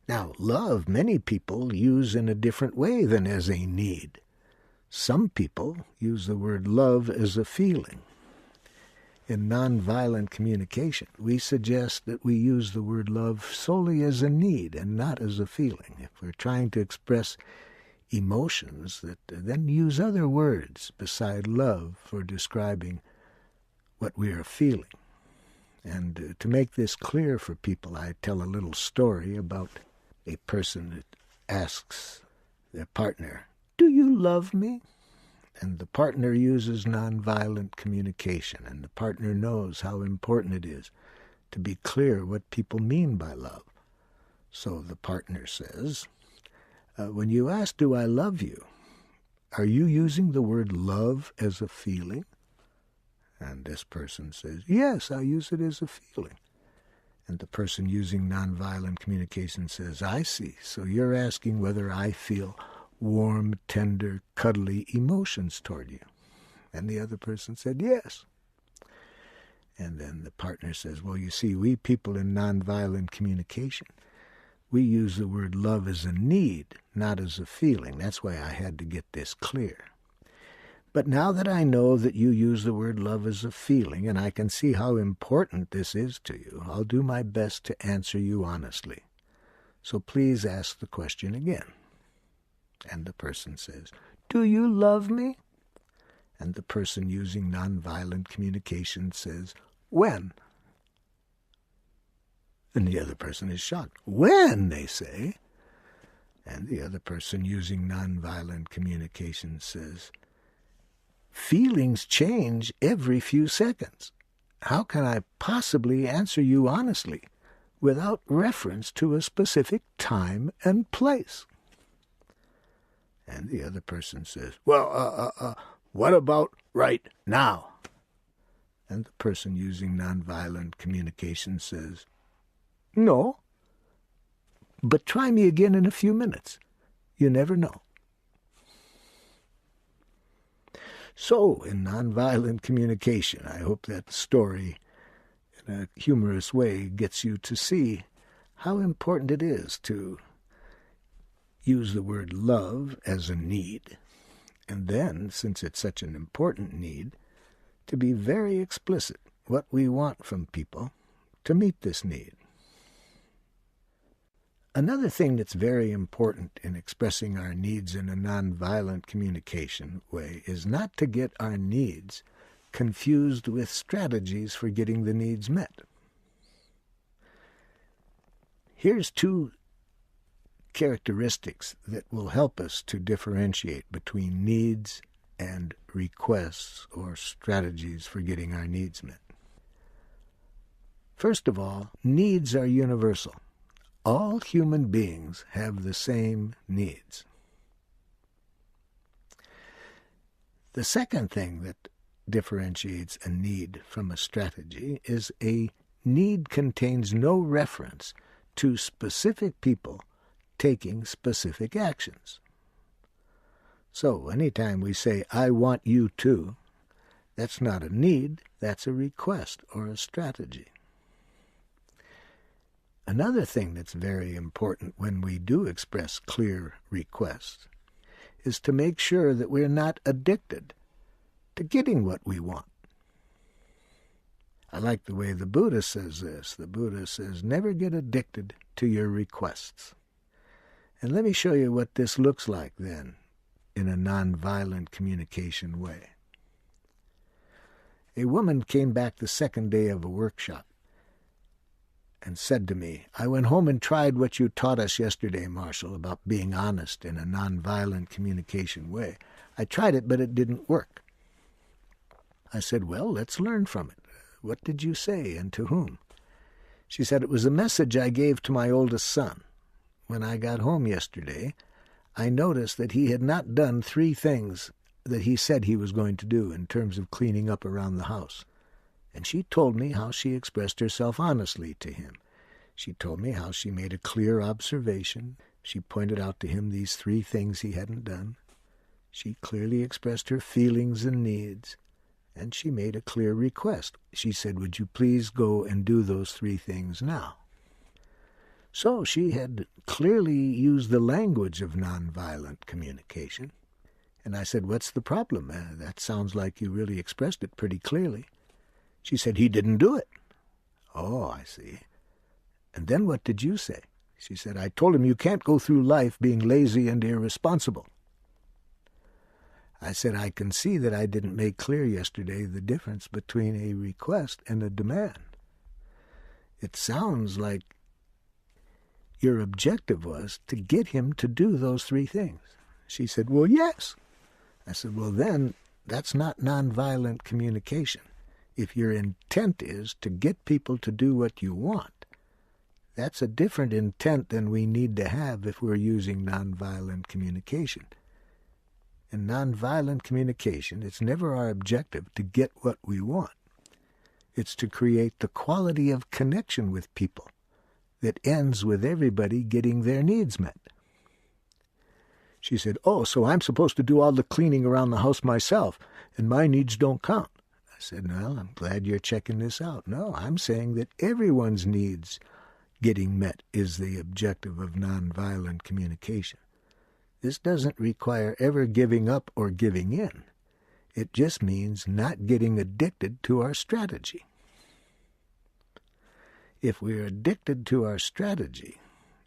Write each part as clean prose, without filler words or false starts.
Now, love many people use in a different way than as a need. Some people use the word love as a feeling. In nonviolent communication, we suggest that we use the word love solely as a need and not as a feeling. If we're trying to express emotions, then use other words beside love for describing what we are feeling. And to make this clear for people, I tell a little story about a person that asks their partner, "Do you love me?" And the partner uses nonviolent communication, and the partner knows how important it is to be clear what people mean by love. So the partner says, when you ask, "Do I love you?" are you using the word love as a feeling? And this person says, "Yes, I use it as a feeling." And the person using nonviolent communication says, "I see. So you're asking whether I feel warm, tender, cuddly emotions toward you." And the other person said, "Yes." And then the partner says, "Well, you see, we people in nonviolent communication, we use the word love as a need, not as a feeling. That's why I had to get this clear. But now that I know that you use the word love as a feeling, and I can see how important this is to you, I'll do my best to answer you honestly. So please ask the question again." And the person says, "Do you love me?" And the person using nonviolent communication says, "When?" And the other person is shocked. "When?" they say. And the other person using nonviolent communication says, "Feelings change every few seconds. How can I possibly answer you honestly without reference to a specific time and place?" And the other person says, "Well, what about right now?" And the person using nonviolent communication says, "No, but try me again in a few minutes. You never know." So, in nonviolent communication, I hope that story, in a humorous way, gets you to see how important it is to use the word love as a need, and then, since it's such an important need, to be very explicit what we want from people to meet this need. Another thing that's very important in expressing our needs in a nonviolent communication way is not to get our needs confused with strategies for getting the needs met. Here's two characteristics that will help us to differentiate between needs and requests or strategies for getting our needs met. First of all, needs are universal. All human beings have the same needs. The second thing that differentiates a need from a strategy is a need contains no reference to specific people taking specific actions. So anytime we say, "I want you to," that's not a need, that's a request or a strategy. Another thing that's very important when we do express clear requests is to make sure that we're not addicted to getting what we want. I like the way the Buddha says this. The Buddha says, "Never get addicted to your requests." And let me show you what this looks like then in a nonviolent communication way. A woman came back the second day of a workshop and said to me, "I went home and tried what you taught us yesterday, Marshall, about being honest in a nonviolent communication way. I tried it, but it didn't work." I said, "Well, let's learn from it. What did you say and to whom?" She said, "It was a message I gave to my oldest son. When I got home yesterday, I noticed that he had not done 3 things that he said he was going to do in terms of cleaning up around the house. And she told me how she expressed herself honestly to him. She told me how she made a clear observation. She pointed out to him these 3 things he hadn't done. She clearly expressed her feelings and needs, and she made a clear request. She said, 'Would you please go and do those 3 things now?' So she had clearly used the language of nonviolent communication. And I said, "What's the problem? That sounds like you really expressed it pretty clearly." She said, "He didn't do it." "Oh, I see. And then what did you say?" She said, "I told him you can't go through life being lazy and irresponsible." I said, "I can see that I didn't make clear yesterday the difference between a request and a demand. It sounds like your objective was to get him to do those three things." She said, "Well, yes." I said, "Well, then that's not nonviolent communication. If your intent is to get people to do what you want, that's a different intent than we need to have if we're using nonviolent communication. In nonviolent communication, it's never our objective to get what we want. It's to create the quality of connection with people that ends with everybody getting their needs met." She said, "Oh, so I'm supposed to do all the cleaning around the house myself, and my needs don't count." I said, "Well, I'm glad you're checking this out. No, I'm saying that everyone's needs getting met is the objective of nonviolent communication. This doesn't require ever giving up or giving in. It just means not getting addicted to our strategy. If we're addicted to our strategy,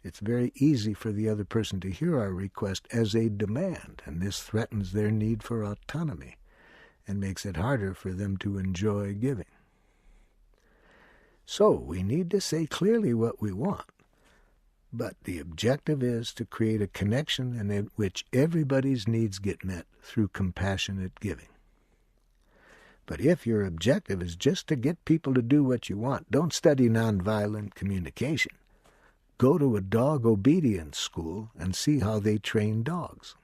it's very easy for the other person to hear our request as a demand, and this threatens their need for autonomy and makes it harder for them to enjoy giving. So we need to say clearly what we want, but the objective is to create a connection in which everybody's needs get met through compassionate giving. But if your objective is just to get people to do what you want, don't study nonviolent communication. Go to a dog obedience school and see how they train dogs.